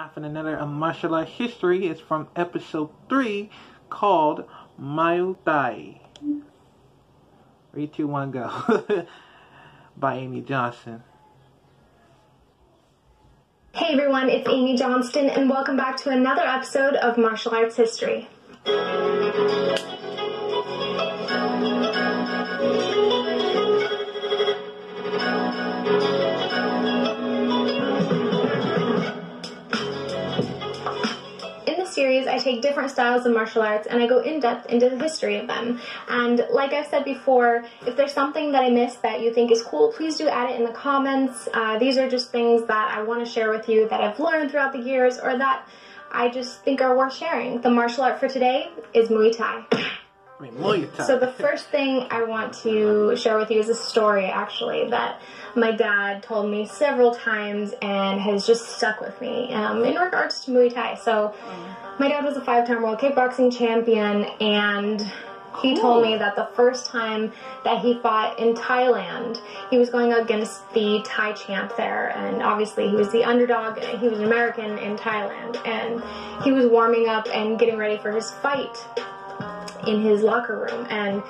back in another martial art history. It's from episode 3 called Muay Thai. 3, 2, 1, go. By Amy Johnson. Hey everyone, it's Amy Johnston and welcome back to another episode of Martial Arts History. Series, I take different styles of martial arts and I go in depth into the history of them. And like I've said before, if there's something that I missed that you think is cool, please do add it in the comments. These are just things that I want to share with you that I've learned throughout the years or that I just think are worth sharing. The martial art for today is Muay Thai. Muay Thai. So the first thing I want to share with you is a story actually that my dad told me several times and has just stuck with me in regards to Muay Thai. So my dad was a 5-time world kickboxing champion, and he told me that the first time that he fought in Thailand, he was going against the Thai champ there, and obviously he was the underdog, and he was an American in Thailand, and he was warming up and getting ready for his fight in his locker room, and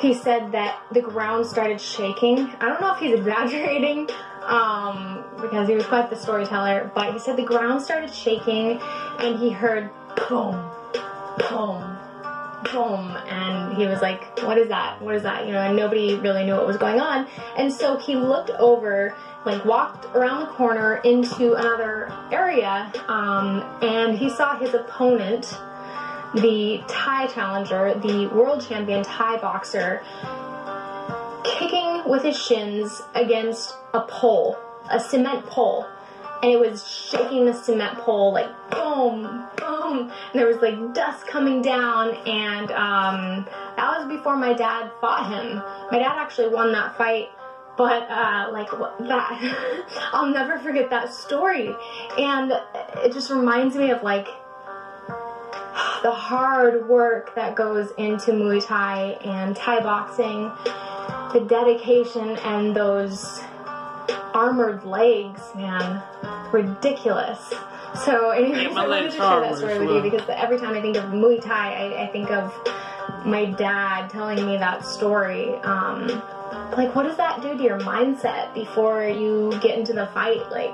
he said that the ground started shaking. I don't know if he's exaggerating, because he was quite the storyteller, but he said the ground started shaking, and he heard boom, boom, boom, and he was like, what is that? What is that? You know, and nobody really knew what was going on, and so he looked over, like walked around the corner into another area, and he saw his opponent, the Thai challenger, the world champion Thai boxer, kicking with his shins against a pole, a cement pole, and it was shaking the cement pole like boom, boom, and there was like dust coming down, and that was before my dad fought him. My dad actually won that fight, but I'll never forget that story, and it just reminds me of like the hard work that goes into Muay Thai and Thai boxing, the dedication and those armored legs, man, ridiculous. So anyways, I wanted to share that story with you because every time I think of Muay Thai, I think of my dad telling me that story. Like, what does that do to your mindset before you get into the fight? Like,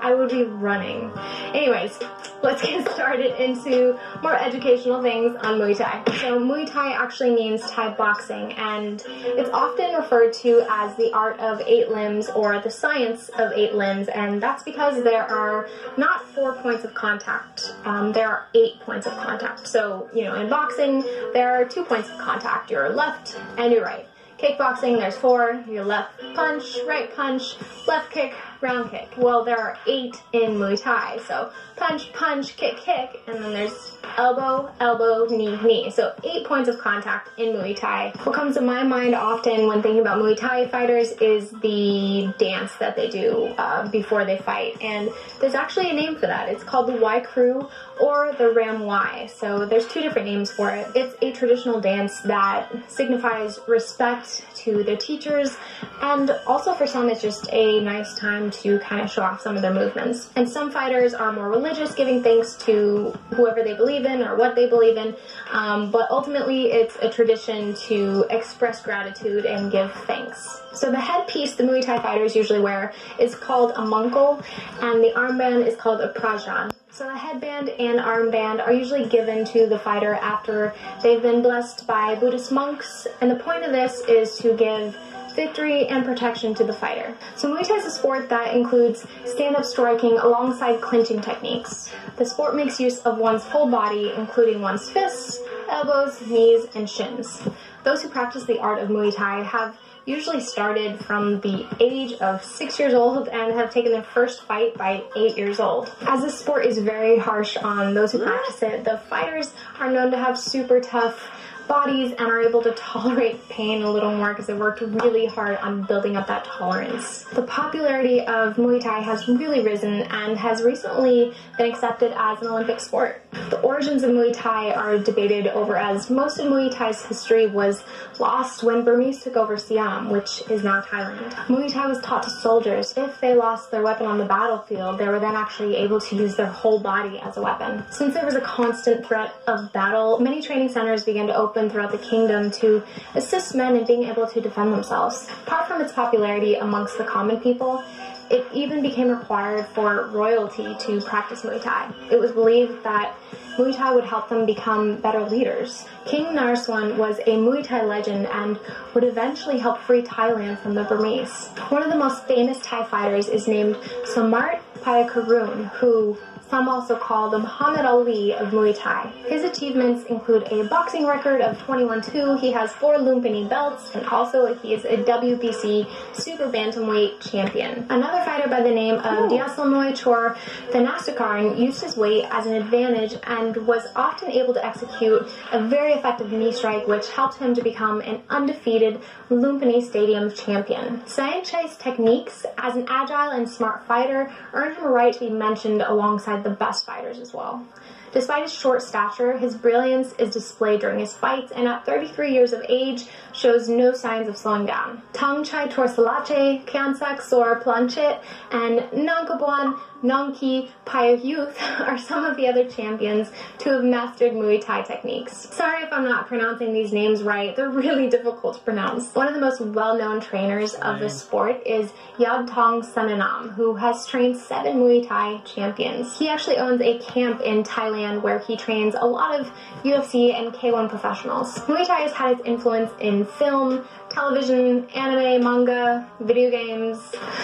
I would be running. Anyways, let's get started into more educational things on Muay Thai. So Muay Thai actually means Thai boxing, and it's often referred to as the art of 8 limbs or the science of 8 limbs, and that's because there are not 4 points of contact, there are 8 points of contact. So, you know, in boxing, there are 2 points of contact, your left and your right. Kickboxing, there's 4, your left punch, right punch, left kick, round kick. Well, there are 8 in Muay Thai, so punch, punch, kick, kick, and then there's elbow, elbow, knee, knee. So 8 points of contact in Muay Thai. What comes to my mind often when thinking about Muay Thai fighters is the dance that they do before they fight, and there's actually a name for that. It's called the Y Crew or the Ram Y. So there's 2 different names for it. It's a traditional dance that signifies respect to their teachers, and also for some it's just a nice time to kind of show off some of their movements. And some fighters are more religious, giving thanks to whoever they believe in or what they believe in, but ultimately it's a tradition to express gratitude and give thanks. So the headpiece the Muay Thai fighters usually wear is called a mongkol, and the armband is called a prajan. So the headband and armband are usually given to the fighter after they've been blessed by Buddhist monks, and the point of this is to give victory and protection to the fighter. So Muay Thai is a sport that includes stand-up striking alongside clinching techniques. The sport makes use of one's whole body, including one's fists, elbows, knees, and shins. Those who practice the art of Muay Thai have usually started from the age of 6 years old and have taken their first fight by 8 years old. As this sport is very harsh on those who practice it, the fighters are known to have super tough bodies and are able to tolerate pain a little more because they worked really hard on building up that tolerance. The popularity of Muay Thai has really risen and has recently been accepted as an Olympic sport. The origins of Muay Thai are debated over, as most of Muay Thai's history was lost when Burmese took over Siam, which is now Thailand. Muay Thai was taught to soldiers. If they lost their weapon on the battlefield, they were then actually able to use their whole body as a weapon. Since there was a constant threat of battle, many training centers began to open throughout the kingdom to assist men in being able to defend themselves. Apart from its popularity amongst the common people, it even became required for royalty to practice Muay Thai. It was believed that Muay Thai would help them become better leaders. King Narswan was a Muay Thai legend and would eventually help free Thailand from the Burmese. One of the most famous Thai fighters is named Samart Payakarun, who some also call the Muhammad Ali of Muay Thai. His achievements include a boxing record of 21-2, he has 4 Lumpini belts, and also he is a WBC Super Bantamweight champion. Another fighter by the name of Diasalnoy Chor Thanasakaran used his weight as an advantage and was often able to execute a very effective knee strike, which helped him to become an undefeated Lumpini Stadium champion. Saenchai's techniques as an agile and smart fighter earned him a right to be mentioned alongside the best fighters as well. Despite his short stature, his brilliance is displayed during his fights, and at 33 years of age, shows no signs of slowing down. Tang Chai Torsalache, Kyansak Sor Planchet, and Nangkabuan Nongki Payayuth are some of the other champions to have mastered Muay Thai techniques. Sorry if I'm not pronouncing these names right, they're really difficult to pronounce. One of the most well-known trainers of the sport is Yadtong Sananam, who has trained 7 Muay Thai champions. He actually owns a camp in Thailand where he trains a lot of UFC and K1 professionals. Muay Thai has had its influence in film, television, anime, manga, video games.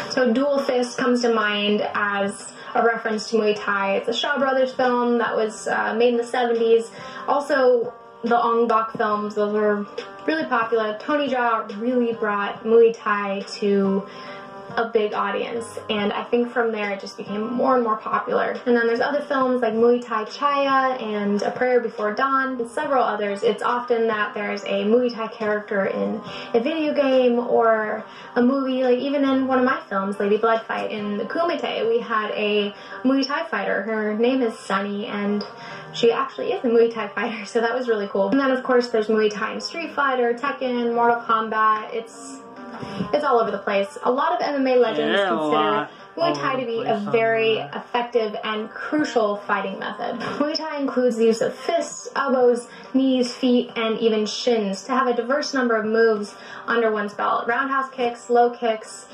So Dual Fist comes to mind as a reference to Muay Thai. It's a Shaw Brothers film that was made in the 70s. Also, the Ong Bak films, those were really popular. Tony Jaa really brought Muay Thai to a big audience, and I think from there it just became more and more popular. And then there's other films like Muay Thai Chaya and A Prayer Before Dawn and several others. It's often that there's a Muay Thai character in a video game or a movie, like even in one of my films, Lady Blood Fight, in the Kumite, we had a Muay Thai fighter. Her name is Sunny, and she actually is a Muay Thai fighter, so that was really cool. And then of course there's Muay Thai in Street Fighter, Tekken, Mortal Kombat. It's all over the place. A lot of MMA legends consider Muay Thai to be a very effective and crucial fighting method. Muay Thai includes the use of fists, elbows, knees, feet, and even shins to have a diverse number of moves under one's belt. Roundhouse kicks, low kicks,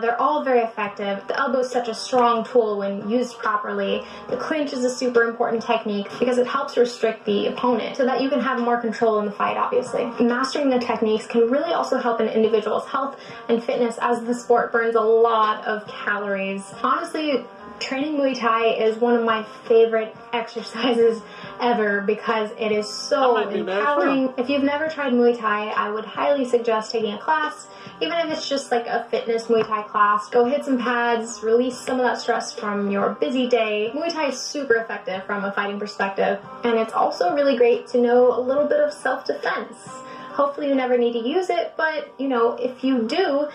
they're all very effective. The elbow is such a strong tool when used properly. The clinch is a super important technique because it helps restrict the opponent so that you can have more control in the fight, obviously. Mastering the techniques can really also help an individual's health and fitness, as the sport burns a lot of calories. Honestly, training Muay Thai is one of my favorite exercises ever because it is so empowering. If you've never tried Muay Thai, I would highly suggest taking a class. Even if it's just like a fitness Muay Thai class, go hit some pads, release some of that stress from your busy day. Muay Thai is super effective from a fighting perspective, and it's also really great to know a little bit of self-defense. Hopefully you never need to use it, but you know, if you do,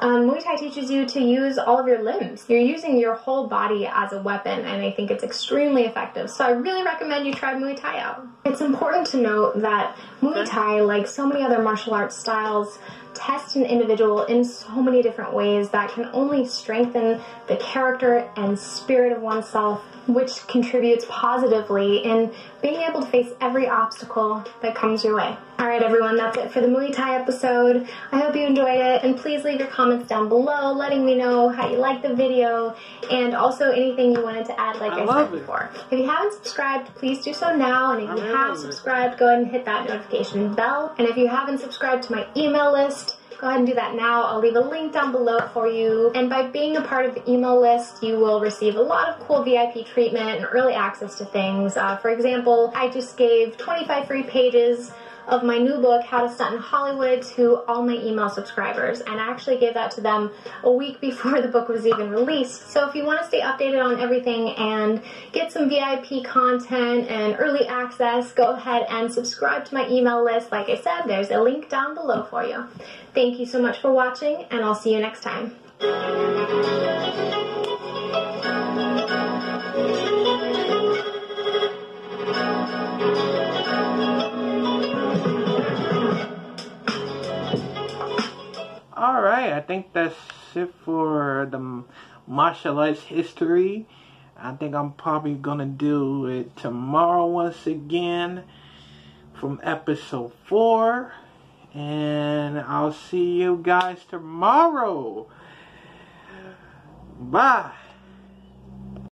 Muay Thai teaches you to use all of your limbs. You're using your whole body as a weapon, and I think it's extremely effective. So I really recommend you try Muay Thai out. It's important to note that Muay Thai, like so many other martial arts styles, test an individual in so many different ways that can only strengthen the character and spirit of oneself, which contributes positively in being able to face every obstacle that comes your way. Alright everyone, that's it for the Muay Thai episode. I hope you enjoyed it, and please leave your comments down below letting me know how you liked the video, and also anything you wanted to add like I said before. If you haven't subscribed, please do so now, and if you have subscribed, go ahead and hit that notification bell. And if you haven't subscribed to my email list, go ahead and do that now. I'll leave a link down below for you. And by being a part of the email list, you will receive a lot of cool VIP treatment and early access to things. For example, I just gave 25 free pages of my new book, How to Stunt in Hollywood, to all my email subscribers. And I actually gave that to them a week before the book was even released. So if you want to stay updated on everything and get some VIP content and early access, go ahead and subscribe to my email list. Like I said, there's a link down below for you. Thank you so much for watching, and I'll see you next time. Alright, I think that's it for the martial arts history. I think I'm probably gonna do it tomorrow once again from episode 4. And I'll see you guys tomorrow. Bye.